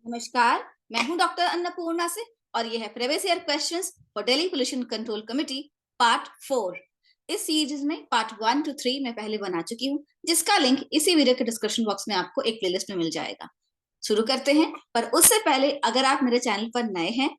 नमस्कार, मैं हूं डॉक्टर अन्नपूर्णा से और यह है previous year questions for Delhi pollution control committee part 4। इस सीरीज में पार्ट 1 to 3 मैं पहले बना चुकी हूं, जिसका लिंक इसी वीडियो के डिस्क्रिप्शन बॉक्स में आपको एक प्लेलिस्ट में मिल जाएगा। शुरू करते हैं, पर उससे पहले अगर आप मेरे चैनल पर नए हैं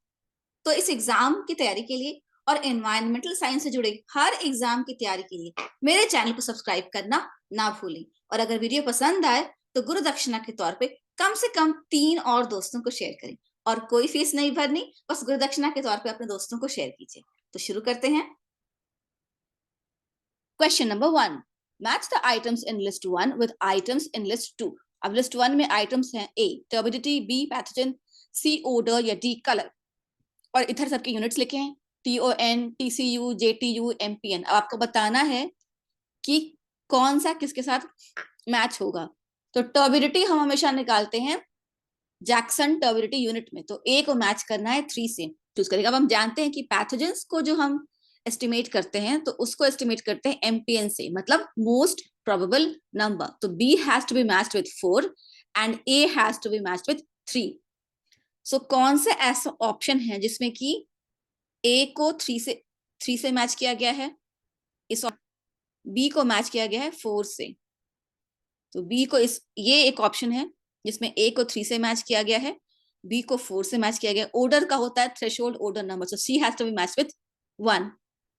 तो इस एग्जाम की तैयारी के लिए और एनवायरमेंटल साइंस से जुड़े हर एग्जाम की तैयारी के लिए मेरे चैनल को सब्सक्राइब करना ना भूलें। और अगर वीडियो पसंद आए तो गुरु दक्षिणा के तौर पे कम से कम 3 और दोस्तों को शेयर करें और कोई फीस नहीं भरनी, बस गुरु दक्षिणा के तौर पे अपने दोस्तों को शेयर कीजिए। तो शुरू करते हैं। Question number 1, match the items in list 1 with items in list 2। अब लिस्ट 1 में आइटम्स हैं ए टर्बिडिटी, बी पैथोजन, सी ओडर या डी कलर। और इधर सबके यूनिट्स लिखे हैं TON, TCU, JTU, MPN। अब आपको बताना है कि कौन सा किसके साथ मैच होगा। तो टर्बिडिटी हम हमेशा निकालते हैं जैक्सन टर्बिडिटी यूनिट में, तो ए को मैच करना है 3 से चूज करेगा। अब हम जानते हैं कि पैथोजेंस को जो हम एस्टिमेट करते हैं तो उसको एस्टिमेट करते हैं MPN से, मतलब मोस्ट प्रोबेबल नंबर। तो B has to be matched with 4 and A has to be matched with 3। So कौन सा ऐसा ऑप्शन है जिसमें कि ए को 3 से मैच किया गया है, इस बी को मैच किया गया है 4 से। तो बी को ये एक ऑप्शन है जिसमें ए को 3 से मैच किया गया है, बी को 4 से मैच किया गया। ऑर्डर का होता है threshold order number, so C has to be match with 1,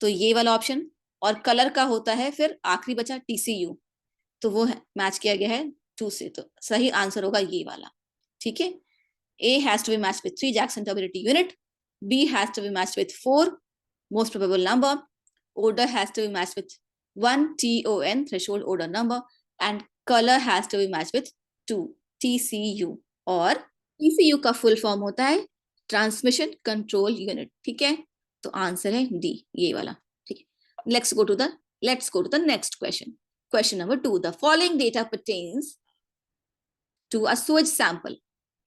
तो ये वाला ऑप्शन। और कलर का होता है फिर आखिरी बचा TCU, तो वो मैच किया गया है 2 से, तो सही आंसर होगा ये वाला। ठीक है, A has to be matched with 3 Jackson turbidity unit, B has to be matched with 4 most probable number, order has to be matched with 1 TON threshold order number, and color has to be matched with 2 TCU। और TCU का full form होता है transmission control unit. ठीक है, तो answer है D, ये वाला। ठीक है, let's go to the next question. Question number 2, the following data pertains to a sewage sample।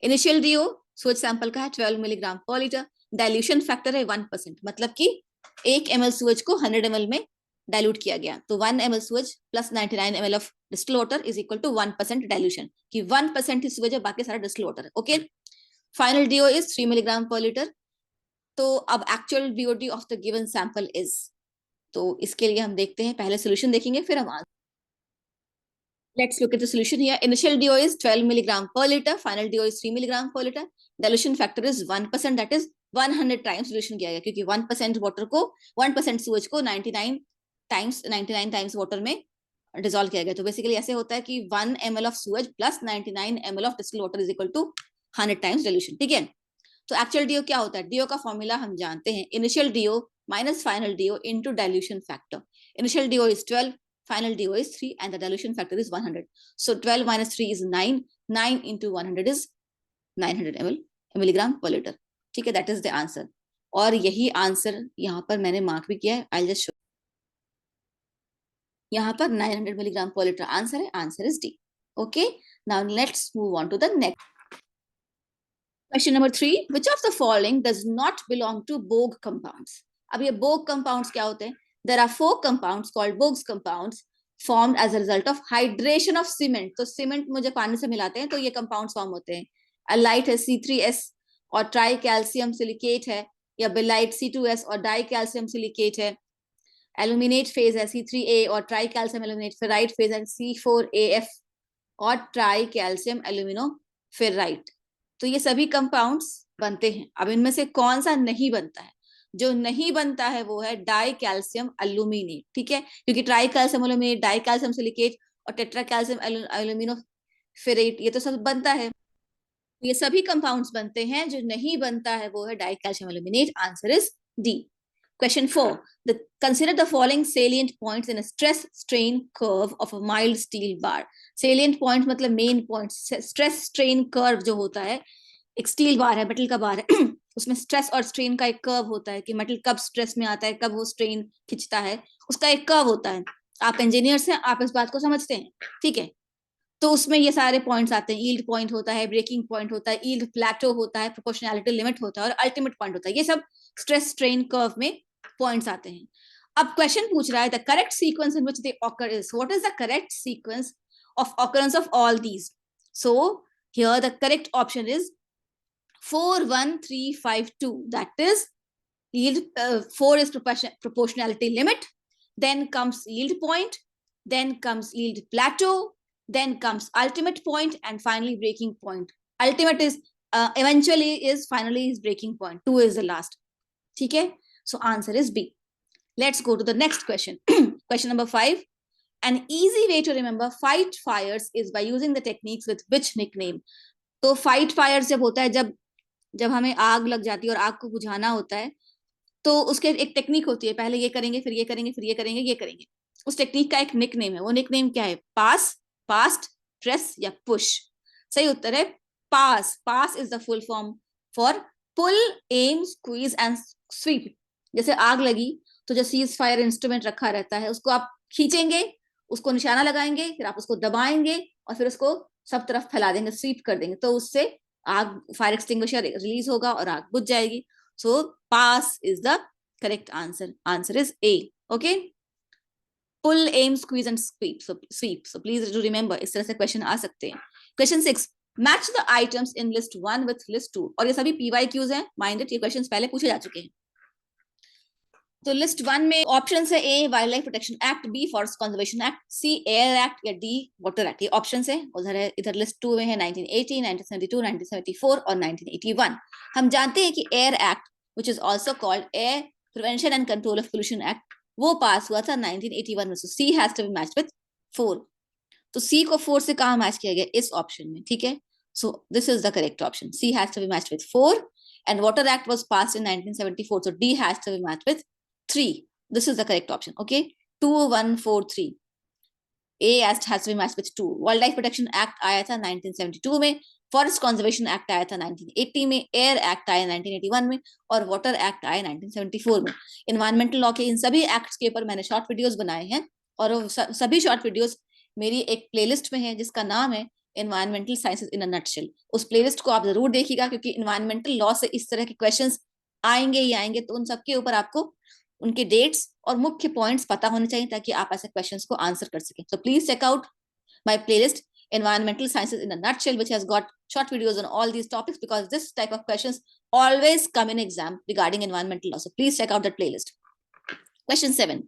Initial DO sewage sample का है 12 milligram per litre, dilution factor है 1%, मतलब कि 1 ml सूरज को 100 ml में डाइल्यूट किया गया। तो 1 ml सूरज plus 99 ml of distill water is equal to 1% dilution, कि 1% ही सूरज है, बाकी सारा डिस्टिल वाटर है। Okay, final DO is 3 milligram per litre. तो अब actual BOD of the given sample is, तो इसके लिए हम देखते हैं, पहले सोल्यूशन देखेंगे फिर हम Let's look at the solution here. Initial DO is 12 milligram per liter. Final DO is 3 milligram per liter. Dilution factor is 1%. That is 100 times dilution किया गया, क्योंकि 1% वाटर को 1% सूरज को 99 times वाटर में डिसॉल्व किया गया। तो बेसिकली ऐसे होता है कि 1 ml ऑफ सूरज plus 99 ml of distill water is equal to 100 times dilution. ठीक है, तो एक्चुअल DO क्या होता है? DO का फॉर्मूला हम जानते हैं, initial DO minus final DO into dilution factor. Initial DO is 12, final DO is 3 and the dilution factor is 100. So 12 minus 3 is 9. 9 into 100 is 900 milligram per liter. ठीक है, that is the answer। और यही answer यहाँ पर मैंने mark भी किया है। I'll just show। यहाँ पर 900 milligram per liter आंसर है, answer is D। Okay, now let's move on to the next question number 3। Which of the following does not belong to Bogue compounds? अब ये Bogue compounds क्या होते हैं? There are 4 compounds called Bogue compounds formed as a result of hydration of cement। तो cement मुझे पानी से मिलाते हैं तो ये compounds फॉर्म होते हैं। अलाइट है C3S और ट्राई कैल्शियम सिलिकेट है, या बेलाइट C2S और डाई कैल्शियम सिलिकेट है। एल्यूमिनेट फेज है C3A और try calcium aluminate. Ferrite phase है C4AF और ट्राई कैल्शियम एल्यूमिनो फेराइट। तो ये सभी कंपाउंड्स बनते हैं। अब इनमें से कौन सा नहीं बनता है? जो नहीं बनता है वो है डाई कैल्शियम एल्यूमिनेट। ठीक है, क्योंकि try calcium aluminate, die calcium silicate और टेट्रा कैल्शियम एल्यूमिनो फेरेट ये तो सब बनता है। ये सभी कंपाउंड्स बनते हैं, जो नहीं बनता है वो है die calcium aluminate. Answer is D. Question 4. Consider the following salient points in a stress strain curve of a mild steel bar। Salient point मतलब main point। Stress strain curve जो होता है, एक स्टील बार है, metal का बार है उसमें stress और स्ट्रेन का एक कर्व होता है कि मेटल कब स्ट्रेस में आता है, कब वो स्ट्रेन खिंचता है, उसका एक कर्व होता है। आप इंजीनियर्स हैं, आप इस बात को समझते हैं। ठीक है, तो उसमें ये सारे पॉइंट्स आते हैं। यील्ड पॉइंट होता है, ब्रेकिंग पॉइंट होता है, यील्ड प्लेटो होता है, प्रोपोर्शनैलिटी लिमिट होता है और अल्टीमेट पॉइंट होता है। ये सब स्ट्रेस स्ट्रेन कर्व में पॉइंट्स आते हैं। अब क्वेश्चन पूछ रहा है the correct sequence in which they occur is. What is the correct sequence of occurrence of all these? So here the correct option is 41352, that is yield. 4 is proportionality limit, then comes yield point, then comes yield plateau, then comes ultimate point, and finally breaking point. Ultimate is eventually is finally is breaking point. 2 is the last. ठीक है, so answer is B. Let's go to the next question. Question number 5. An easy way to remember fight fires is by using the techniques with which nickname? तो fight fires जब होता है, जब हमें आग लग जाती है और आग को बुझाना होता है, तो उसके एक टेक्निक होती है, पहले ये करेंगे, फिर ये करेंगे, फिर ये करेंगे, ये करेंगे. उस टेक्निक का एक निकनेम है. वो निकनेम क्या है? पास, पास्ट, प्रेस या पुश? सही उत्तर है pass. PASS is the full form for pull, aim, squeeze and sweep. जैसे आग लगी तो जो सीज फायर इंस्ट्रूमेंट रखा रहता है उसको आप खींचेंगे, उसको निशाना लगाएंगे, फिर आप उसको दबाएंगे और फिर उसको सब तरफ फैला देंगे, स्वीप कर देंगे, तो उससे आग, फायर एक्सटिंग्विशर रिलीज होगा और आग बुझ जाएगी. So pass is the correct answer. Answer is A. Okay. Pull, aim, squeeze and sweep. So please do remember, इस तरह से question आ सकते हैं. Question 6. Match the items in list 1 with list 2. और ये सभी PYQs हैं. Mind it, ये questions पहले पूछे जा चुके हैं. तो लिस्ट 1 में ऑप्शन है A wildlife protection act, B forest conservation act, C air act या डी वाटर एक्ट. ये ऑप्शन है. उधर है, इधर लिस्ट 2 में है 1980, 1972, 1974 और 1981. हम जानते हैं कि air act, which is also called Air Prevention and Control of Pollution Act, वो पास हुआ था 1981 में. So C has to be matched with 4. तो C को 4 से कहाँ मैच किया गया? इस ऑप्शन में. ठीक है, so this is the correct option. C has to be matched with 4 and Water Act was passed in 1974, so D has to be matched with 3. This is the correct option. Okay, 2 1 4 3. A has to be matched with 2. World Life Protection Act आया था 1972 में, forest conservation act आया था 1980 में, air act आया 1981 में और water act आया 1974 में. इन्वायरमेंटल लॉ के इन सभी एक्ट्स के ऊपर मैंने शॉर्ट वीडियोस बनाए हैं और सभी शॉर्ट वीडियोस मेरी एक प्लेलिस्ट में है जिसका नाम है environmental sciences in a nutshell. उस प्लेलिस्ट को आप जरूर देखिएगा क्योंकि इन्वायरमेंटल लॉ से इस तरह के क्वेश्चंस आएंगे ही आएंगे, तो उन सबके ऊपर आपको उनके डेट्स और मुख्य पॉइंट्स पता होने चाहिए ताकि आप ऐसे क्वेश्चंस को आंसर कर सकें. So please check out my playlist Environmental Sciences in a Nutshell, which has got short videos on all these topics because this type of questions always come in exam regarding environmental law. So please check out that playlist. Question 7.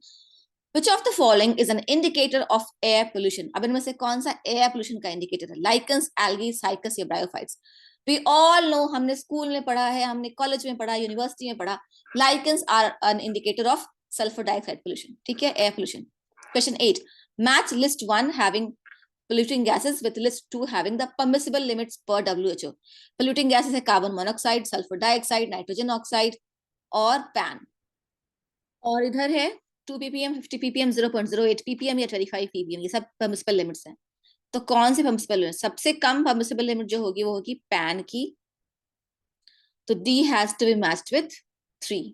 Which of the following is an indicator of air pollution? अब इनमें से कौन सा air pollution का indicator है? Lichens, algae, cycas या bryophytes? We all know, हमने school में पढ़ा है, हमने कॉलेज में पढ़ा, यूनिवर्सिटी में पढ़ा. Lichens are an indicator of sulfur dioxide pollution. ठीक है, air pollution. Question 8. Match list 1 having polluting gases with list 2 having the permissible limits per WHO. Polluting gases है carbon monoxide, sulfur dioxide, nitrogen oxide और PAN. और इधर है 2 ppm, 50 ppm, 0.08 ppm या 25 ppm. ये सब permissible limits हैं. तो कौन सी permissible limit? सबसे कम permissible limit जो होगी वो होगी PAN की. तो D has to be matched with 3.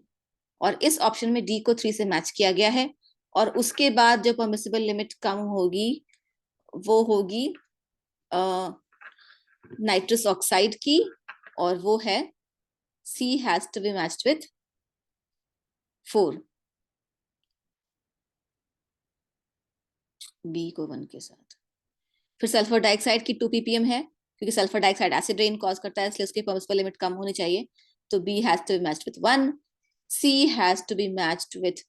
और इस ऑप्शन में D को 3 से मैच किया गया है. और उसके बाद जो permissible limit कम होगी वो होगी नाइट्रस ऑक्साइड की और वो है C has to be matched with 4. B को 1 के साथ. फिर सल्फर डाइऑक्साइड की 2 ppm है क्योंकि sulphur dioxide acid rain cause करता है, इसलिए उसके परमिसिबल लिमिट कम होनी चाहिए. तो B has to be matched with 1. C has to be matched with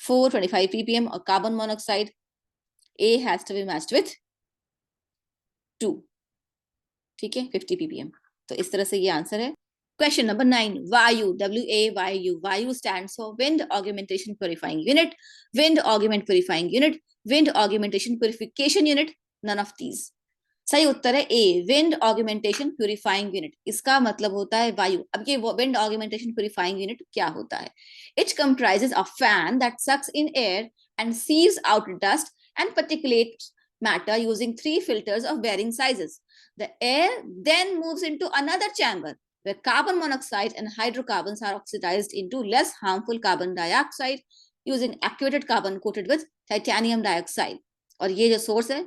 4, 25 ppm और carbon monoxide A has to be matched with 2. ठीक है, 50 ppm. तो इस तरह से ये आंसर है. Question number 9. वायु, WAYU. वायु stands for Wind Augmentation Purifying Unit, Wind Augment Purifying Unit, Wind Augmentation Purification Unit. None of these. सही उत्तर है A, Wind Augmentation Purifying Unit. इसका मतलब होता है वायु. अब ये Wind Augmentation Purifying Unit क्या होता है? It comprises a fan that sucks in air and sieves out dust and particulate matter using 3 filters of varying sizes. The air then moves into another chamber where carbon monoxide and hydrocarbons are oxidized into less harmful carbon dioxide using activated carbon coated with titanium dioxide. और ये जो source है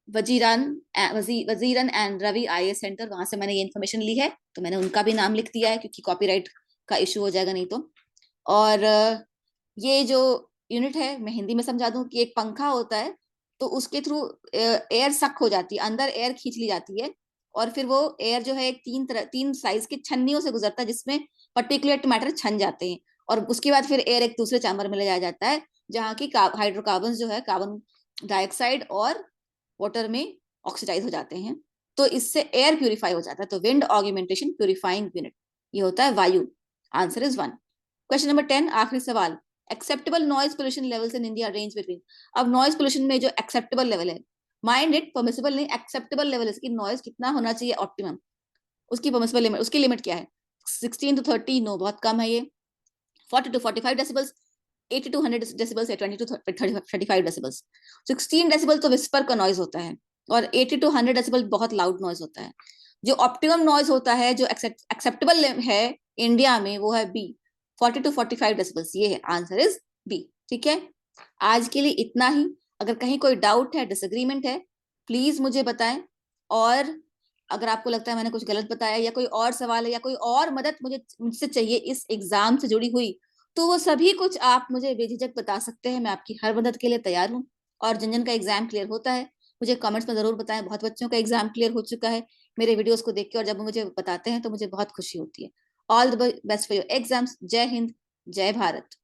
वजीरन and Ravi IAS centre, वहां से मैंने ये information ली है, तो मैंने उनका भी नाम लिख दिया है क्योंकि कॉपीराइट का इशू हो जाएगा नहीं तो. और ये जो यूनिट है मैं हिंदी में समझा दूं कि एक पंखा होता है तो उसके थ्रू एयर सक हो जाती है, अंदर एयर खींच ली जाती है और फिर वो एयर जो है एक तीन साइज की छन्नियों से गुजरता है जिसमें पर्टिकुलेट मैटर छन जाते हैं, और उसके बाद फिर एयर एक दूसरे चैम्बर में ले जाया जाता है जहाँ की हाइड्रोकार्बन जो है कार्बन डाइऑक्साइड और वाटर में ऑक्सीडाइज हो जाते हैं, तो इससे एयर प्यूरिफाई हो जाता है। तो विंड ऑगमेंटेशन प्यूरिफाइंग यूनिट ये होता है वायु। Answer is 1। क्वेश्चन नंबर 10, आखिरी सवाल। Acceptable noise pollution levels in India range between. अब नॉइज पोल्यूशन में जो एक्सेप्टेबल लेवल है, माइंड इट परमिसिबल नहीं, एक्सेप्टेबल लेवल, इसकी नॉइज कितना होना चाहिए ऑप्टिमम, उसकी परमिसिबल लिमिट, उसकी लिमिट क्या है? 16 to 30, नो बहुत कम है ये। 40 to 45 decibels, 80 to 100 decibels, 20 to 35 decibels. 16 decibel तो विस्पर का नॉइज होता है, और 80 to 100 डेसिबल बहुत लाउड नॉइज होता है। जो ऑप्टिमम नॉइज होता है, जो एक्सेप्टेबल है इंडिया में, वो है बी, 40 to 45 डेसिबल्स। ये है, आंसर इज बी। ठीक है, आज के लिए इतना ही। अगर कहीं कोई डाउट है, डिसएग्रीमेंट है, प्लीज मुझे बताएं। और अगर आपको लगता है मैंने कुछ गलत बताया, या कोई और सवाल है, या कोई और मदद मुझसे चाहिए इस एग्जाम से जुड़ी हुई, तो वो सभी कुछ आप मुझे बेझिझक बता सकते हैं। मैं आपकी हर मदद के लिए तैयार हूँ। और जिन जिन का एग्जाम क्लियर होता है मुझे कमेंट्स में जरूर बताएं। बहुत बच्चों का एग्जाम क्लियर हो चुका है मेरे वीडियोस को देख के, और जब मुझे बताते हैं तो मुझे बहुत खुशी होती है। All the best for your exams. जय हिंद, जय भारत।